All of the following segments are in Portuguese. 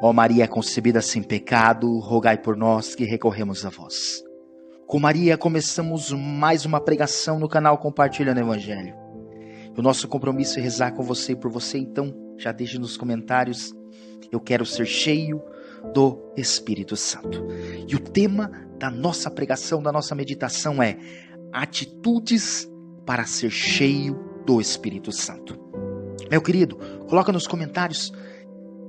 Ó Maria concebida sem pecado, rogai por nós que recorremos a vós. Com Maria começamos mais uma pregação no canal Compartilhando o Evangelho. O nosso compromisso é rezar com você e por você, então já deixe nos comentários: eu quero ser cheio do Espírito Santo. E o tema da nossa pregação, da nossa meditação é atitudes para ser cheio do Espírito Santo. Meu querido, coloca nos comentários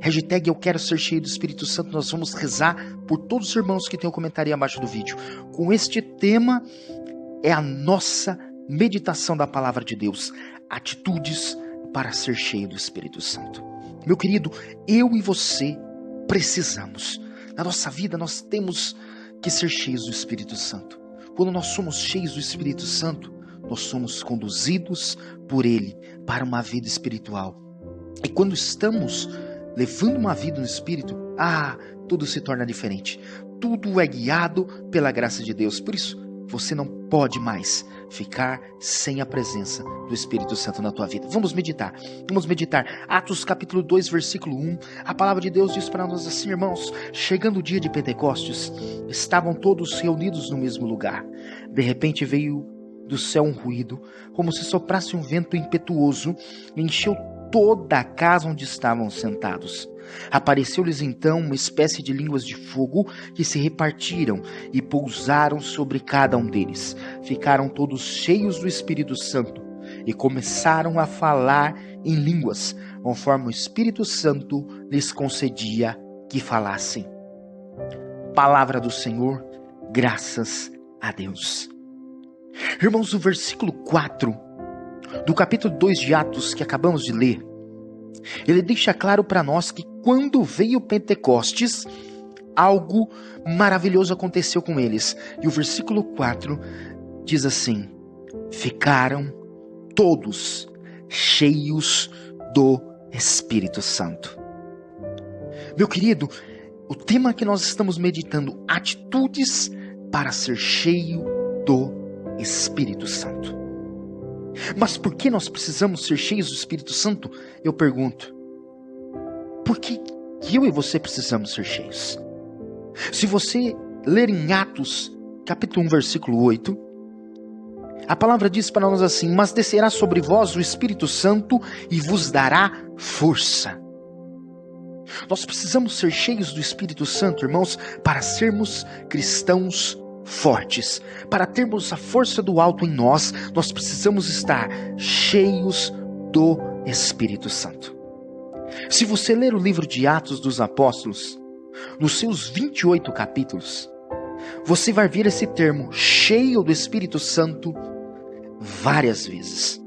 hashtag eu quero ser cheio do Espírito Santo. Nós vamos rezar por todos os irmãos que têm o comentário aí abaixo do vídeo. Com este tema é a nossa meditação da palavra de Deus. Atitudes para ser cheio do Espírito Santo. Meu querido, eu e você precisamos. Na nossa vida nós temos que ser cheios do Espírito Santo. Quando nós somos cheios do Espírito Santo, nós somos conduzidos por Ele para uma vida espiritual. E quando estamos levando uma vida no Espírito, tudo se torna diferente. Tudo é guiado pela graça de Deus. Por isso, você não pode mais ficar sem a presença do Espírito Santo na tua vida. Vamos meditar. Atos capítulo 2, versículo 1. A palavra de Deus diz para nós assim, irmãos: chegando o dia de Pentecostes, estavam todos reunidos no mesmo lugar. De repente veio do céu um ruído, como se soprasse um vento impetuoso, e encheu toda a casa onde estavam sentados. Apareceu-lhes então uma espécie de línguas de fogo que se repartiram e pousaram sobre cada um deles. Ficaram todos cheios do Espírito Santo e começaram a falar em línguas, conforme o Espírito Santo lhes concedia que falassem. Palavra do Senhor, graças a Deus. Irmãos, o versículo 4 do capítulo 2 de Atos que acabamos de ler, ele deixa claro para nós que quando veio Pentecostes, algo maravilhoso aconteceu com eles. E o versículo 4 diz assim: ficaram todos cheios do Espírito Santo. Meu querido, o tema que nós estamos meditando, atitudes para ser cheio do Espírito Santo. Mas por que nós precisamos ser cheios do Espírito Santo? Eu pergunto. Por que eu e você precisamos ser cheios? Se você ler em Atos, capítulo 1, versículo 8, a palavra diz para nós assim: mas descerá sobre vós o Espírito Santo e vos dará força. Nós precisamos ser cheios do Espírito Santo, irmãos, para sermos cristãos fortes. Para termos a força do alto em nós, nós precisamos estar cheios do Espírito Santo. Se você ler o livro de Atos dos Apóstolos, nos seus 28 capítulos, você vai ver esse termo, cheio do Espírito Santo, várias vezes.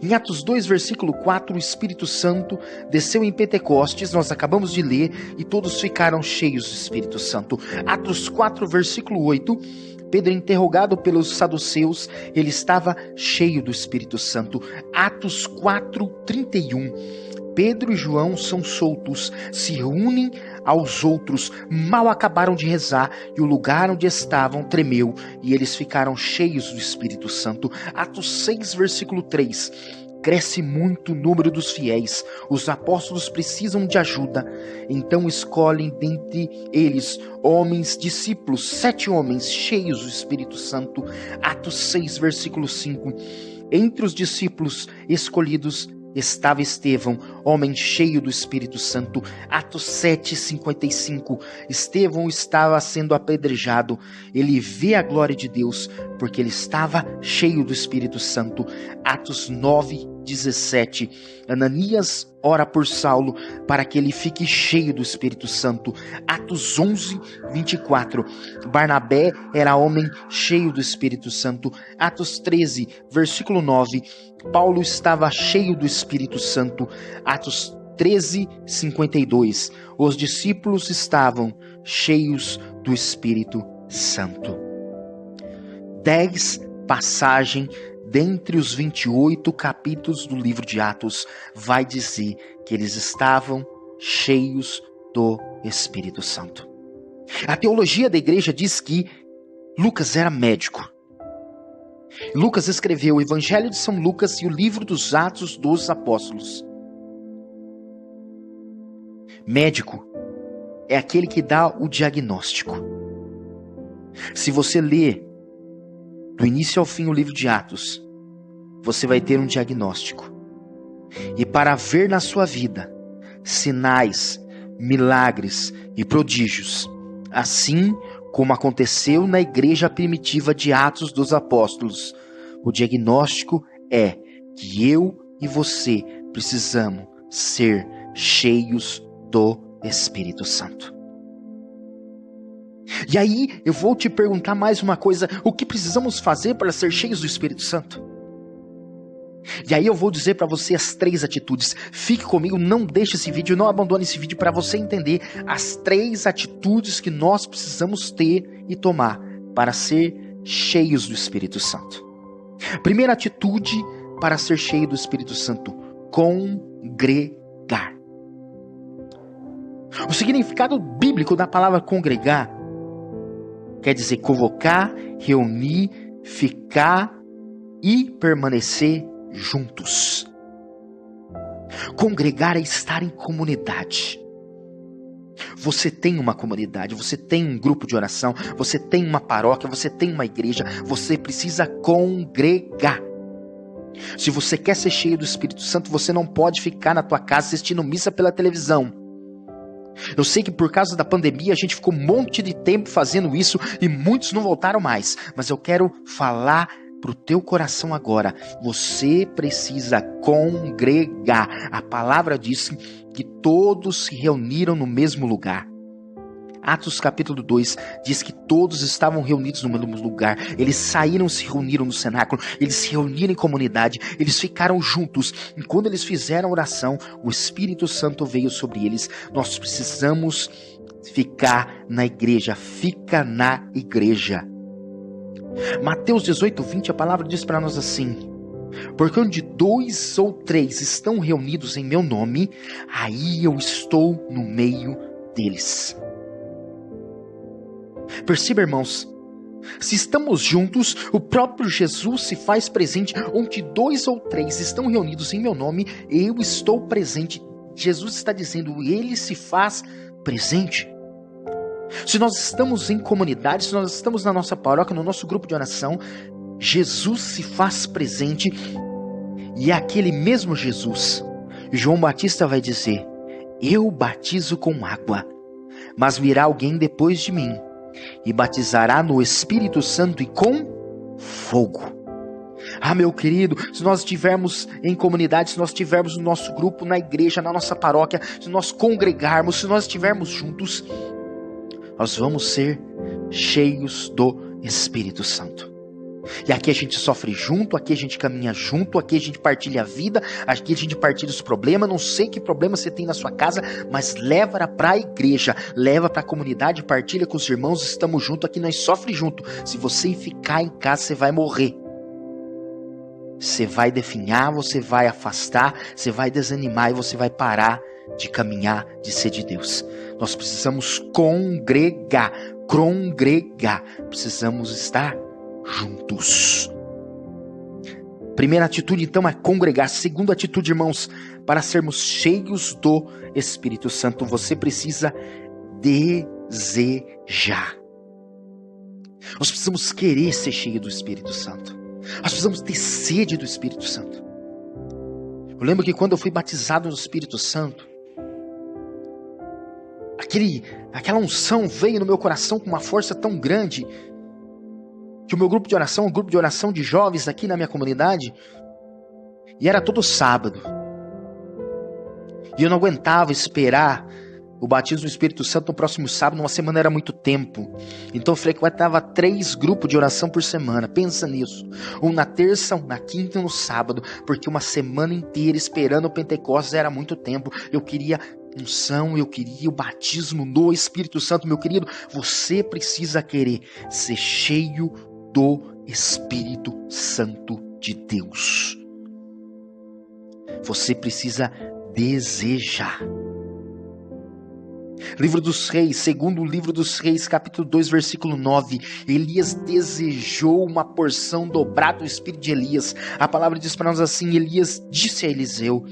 Em Atos 2, versículo 4, o Espírito Santo desceu em Pentecostes, nós acabamos de ler, e todos ficaram cheios do Espírito Santo. Atos 4, versículo 8, Pedro, interrogado pelos saduceus, ele estava cheio do Espírito Santo. Atos 4, 31, Pedro e João são soltos, se unem aos outros, mal acabaram de rezar, e o lugar onde estavam tremeu, e eles ficaram cheios do Espírito Santo. Atos 6, versículo 3, cresce muito o número dos fiéis, os apóstolos precisam de ajuda, então escolhem dentre eles homens, discípulos, 7 homens cheios do Espírito Santo. Atos 6, versículo 5, entre os discípulos escolhidos estava Estevão, homem cheio do Espírito Santo. Atos 7:55, Estevão estava sendo apedrejado. Ele vê a glória de Deus, porque ele estava cheio do Espírito Santo. Atos 9:17, Ananias ora por Saulo para que ele fique cheio do Espírito Santo. Atos 11:24, Barnabé era homem cheio do Espírito Santo. Atos 13, versículo 9, Paulo estava cheio do Espírito Santo. Atos 13:52, os discípulos estavam cheios do Espírito Santo. 10 passagens dentre os 28 capítulos do livro de Atos vai dizer que eles estavam cheios do Espírito Santo. A teologia da igreja diz que Lucas era médico. Lucas escreveu o Evangelho de São Lucas e o livro dos Atos dos Apóstolos. Médico é aquele que dá o diagnóstico. Se você ler do início ao fim o livro de Atos, você vai ter um diagnóstico. E para ver na sua vida sinais, milagres e prodígios, assim como aconteceu na igreja primitiva de Atos dos Apóstolos, o diagnóstico é que eu e você precisamos ser cheios do Espírito Santo. E aí eu vou te perguntar mais uma coisa: o que precisamos fazer para ser cheios do Espírito Santo? E aí eu vou dizer para você as 3 atitudes. Fique comigo, não deixe esse vídeo, não abandone esse vídeo, para você entender as 3 atitudes que nós precisamos ter e tomar para ser cheios do Espírito Santo. Primeira atitude para ser cheio do Espírito Santo: congregar. O significado bíblico da palavra congregar quer dizer convocar, reunir, ficar e permanecer juntos. Congregar é estar em comunidade. Você tem uma comunidade, você tem um grupo de oração, você tem uma paróquia, você tem uma igreja, você precisa congregar. Se você quer ser cheio do Espírito Santo, você não pode ficar na tua casa assistindo missa pela televisão. Eu sei que por causa da pandemia a gente ficou um monte de tempo fazendo isso e muitos não voltaram mais, mas eu quero falar para o teu coração agora: você precisa congregar. A palavra diz que todos se reuniram no mesmo lugar. Atos capítulo 2 diz que todos estavam reunidos no mesmo lugar. Eles saíram, se reuniram no cenáculo, eles se reuniram em comunidade, eles ficaram juntos. E quando eles fizeram oração, o Espírito Santo veio sobre eles. Nós precisamos ficar na igreja. Fica na igreja. Mateus 18:20, a palavra diz para nós assim: porque onde 2 ou 3 estão reunidos em meu nome, aí eu estou no meio deles. Perceba, irmãos, se estamos juntos, o próprio Jesus se faz presente. Onde 2 ou 3 estão reunidos em meu nome, eu estou presente. Jesus está dizendo, ele se faz presente. Se nós estamos em comunidade, se nós estamos na nossa paróquia, no nosso grupo de oração, Jesus se faz presente. E é aquele mesmo Jesus. João Batista vai dizer: eu batizo com água, mas virá alguém depois de mim e batizará no Espírito Santo e com fogo. Ah, meu querido, se nós estivermos em comunidade, se nós estivermos no nosso grupo, na igreja, na nossa paróquia, se nós congregarmos, se nós estivermos juntos, nós vamos ser cheios do Espírito Santo. E aqui a gente sofre junto, aqui a gente caminha junto, aqui a gente partilha a vida, aqui a gente partilha os problemas. Não sei que problema você tem na sua casa, mas leva para a igreja, leva para a comunidade, partilha com os irmãos, estamos juntos, aqui nós sofremos junto. Se você ficar em casa, você vai morrer. Você vai definhar, você vai afastar, você vai desanimar e você vai parar de caminhar, de ser de Deus. Nós precisamos congregar, precisamos estar juntos. Primeira atitude, então, é congregar. Segunda atitude, irmãos, para sermos cheios do Espírito Santo, você precisa desejar. Nós precisamos querer ser cheio do Espírito Santo. Nós precisamos ter sede do Espírito Santo. Eu lembro que quando eu fui batizado no Espírito Santo, aquela unção veio no meu coração com uma força tão grande que o meu grupo de oração, um grupo de oração de jovens aqui na minha comunidade, e era todo sábado. E eu não aguentava esperar o batismo do Espírito Santo no próximo sábado. Uma semana era muito tempo. Então eu frequentava 3 grupos de oração por semana. Pensa nisso. Um na terça, um na quinta e um no sábado. Porque uma semana inteira esperando o Pentecostes era muito tempo. Eu queria unção, eu queria o batismo do Espírito Santo. Meu querido, você precisa querer ser cheio do Espírito Santo de Deus. Você precisa desejar. Livro dos Reis, segundo o livro dos Reis, capítulo 2, versículo 9. Elias desejou uma porção dobrada do Espírito de Elias. A palavra diz para nós assim: Elias disse a Eliseu: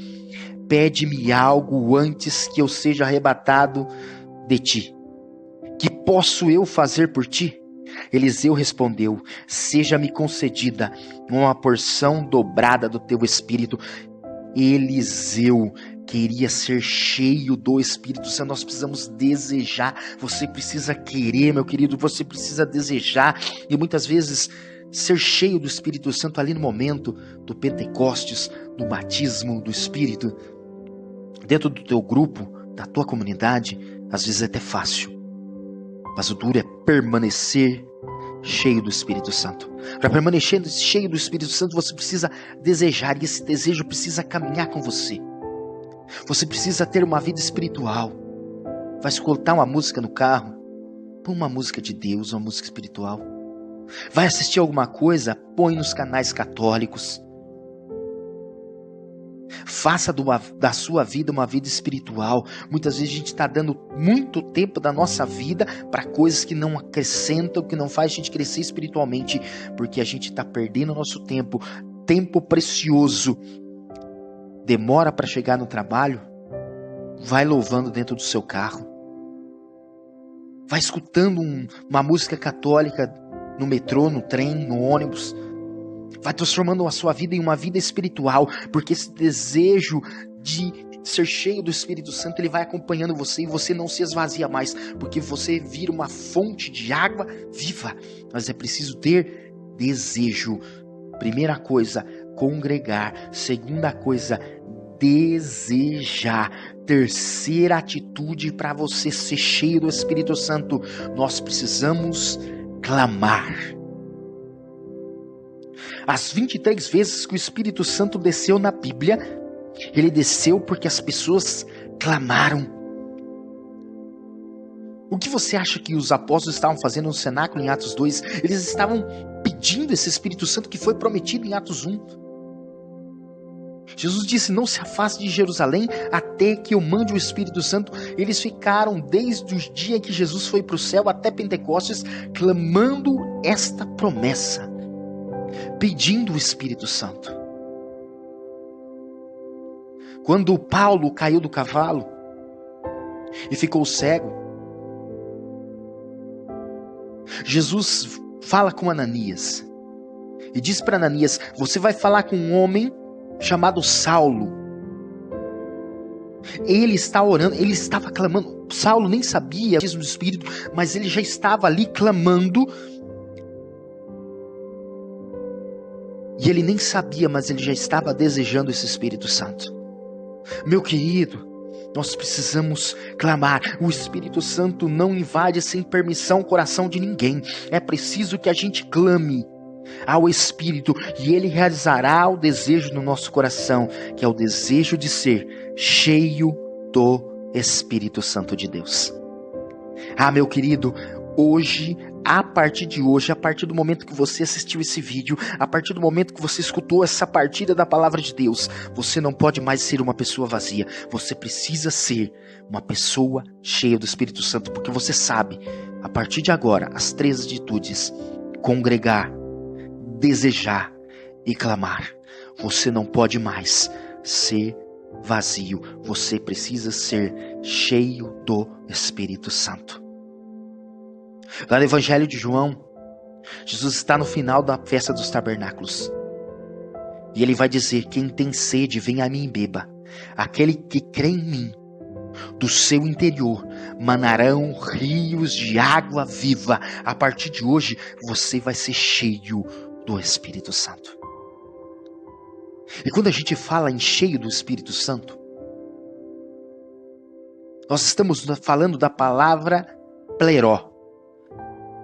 pede-me algo antes que eu seja arrebatado de ti. Que posso eu fazer por ti? Eliseu respondeu: seja-me concedida uma porção dobrada do teu espírito. Eliseu queria ser cheio do Espírito Santo. Nós precisamos desejar. Você precisa querer, meu querido. Você precisa desejar. E muitas vezes ser cheio do Espírito Santo ali no momento do Pentecostes, do batismo do Espírito, dentro do teu grupo, da tua comunidade, às vezes é até fácil. Mas o duro é permanecer cheio do Espírito Santo. Para permanecer cheio do Espírito Santo, você precisa desejar, e esse desejo precisa caminhar com você. Você precisa ter uma vida espiritual. Vai escutar uma música no carro? Põe uma música de Deus, uma música espiritual. Vai assistir alguma coisa? Põe nos canais católicos. Faça da sua vida uma vida espiritual. Muitas vezes a gente está dando muito tempo da nossa vida para coisas que não acrescentam, que não faz a gente crescer espiritualmente, porque a gente está perdendo o nosso tempo, tempo precioso. Demora para chegar no trabalho? Vai louvando dentro do seu carro. Vai escutando uma música católica no metrô, no trem, no ônibus. Vai transformando a sua vida em uma vida espiritual, porque esse desejo de ser cheio do Espírito Santo, ele vai acompanhando você e você não se esvazia mais, porque você vira uma fonte de água viva. Mas é preciso ter desejo. Primeira coisa, congregar. Segunda coisa, desejar. Terceira atitude para você ser cheio do Espírito Santo, nós precisamos clamar. As 23 vezes que o Espírito Santo desceu na Bíblia, ele desceu porque as pessoas clamaram. O que você acha que os apóstolos estavam fazendo no cenáculo em Atos 2? Eles estavam pedindo esse Espírito Santo que foi prometido em Atos 1. Jesus disse: não se afaste de Jerusalém até que eu mande o Espírito Santo. Eles ficaram desde o dia que Jesus foi para o céu até Pentecostes clamando esta promessa, pedindo o Espírito Santo. Quando Paulo caiu do cavalo e ficou cego, Jesus fala com Ananias e diz para Ananias: você vai falar com um homem chamado Saulo. Ele está orando, ele estava clamando. Saulo nem sabia do Espírito, mas ele já estava ali clamando. E ele nem sabia, mas ele já estava desejando esse Espírito Santo. Meu querido, nós precisamos clamar. O Espírito Santo não invade sem permissão o coração de ninguém. É preciso que a gente clame ao Espírito e ele realizará o desejo no nosso coração, que é o desejo de ser cheio do Espírito Santo de Deus. Ah, meu querido, hoje, a partir de hoje, a partir do momento que você assistiu esse vídeo, a partir do momento que você escutou essa partida da palavra de Deus, você não pode mais ser uma pessoa vazia. Você precisa ser uma pessoa cheia do Espírito Santo, porque você sabe, a partir de agora, as 3 atitudes: congregar, desejar e clamar. Você não pode mais ser vazio. Você precisa ser cheio do Espírito Santo. Lá no Evangelho de João, Jesus está no final da festa dos tabernáculos. E ele vai dizer: quem tem sede, vem a mim e beba. Aquele que crê em mim, do seu interior manarão rios de água viva. A partir de hoje, você vai ser cheio do Espírito Santo. E quando a gente fala em cheio do Espírito Santo, nós estamos falando da palavra pleró.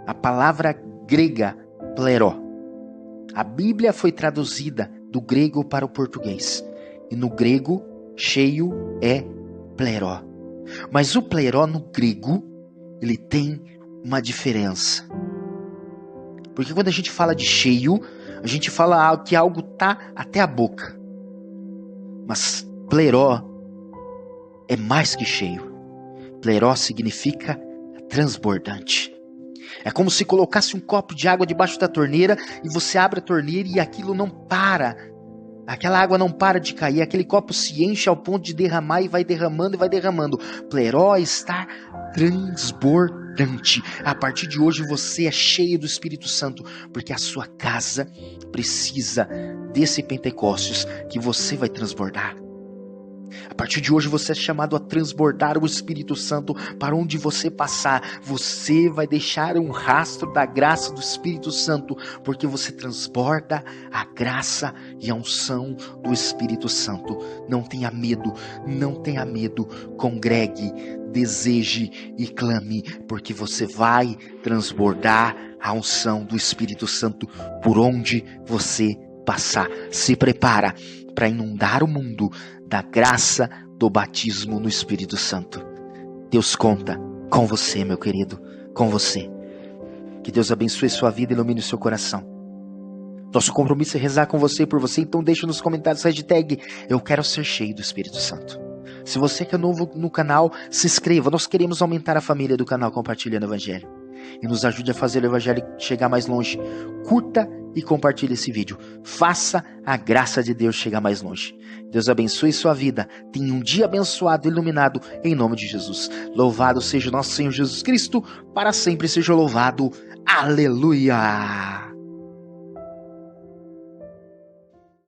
A palavra grega pleró. A Bíblia foi traduzida do grego para o português. E no grego, cheio é pleró. Mas o pleró no grego, ele tem uma diferença. Porque quando a gente fala de cheio, a gente fala que algo está até a boca. Mas pleró é mais que cheio. Pleró significa transbordante. É como se colocasse um copo de água debaixo da torneira e você abre a torneira e aquilo não para. Aquela água não para de cair, aquele copo se enche ao ponto de derramar e vai derramando e vai derramando. Pleró está transbordante. A partir de hoje você é cheio do Espírito Santo, porque a sua casa precisa desse Pentecostes que você vai transbordar. A partir de hoje você é chamado a transbordar o Espírito Santo para onde você passar. Você vai deixar um rastro da graça do Espírito Santo, porque você transborda a graça e a unção do Espírito Santo. Não tenha medo, não tenha medo. Congregue, deseje e clame, porque você vai transbordar a unção do Espírito Santo por onde você passar. Se prepara para inundar o mundo da graça do batismo no Espírito Santo. Deus conta com você, meu querido, com você. Que Deus abençoe sua vida e ilumine o seu coração. Nosso compromisso é rezar com você e por você, então deixa nos comentários a hashtag Eu Quero Ser Cheio do Espírito Santo. Se você que é novo no canal, se inscreva. Nós queremos aumentar a família do canal Compartilhando o Evangelho. E nos ajude a fazer o Evangelho chegar mais longe. Curta e compartilhe esse vídeo. Faça a graça de Deus chegar mais longe. Deus abençoe sua vida. Tenha um dia abençoado e iluminado em nome de Jesus. Louvado seja o nosso Senhor Jesus Cristo. Para sempre seja louvado. Aleluia!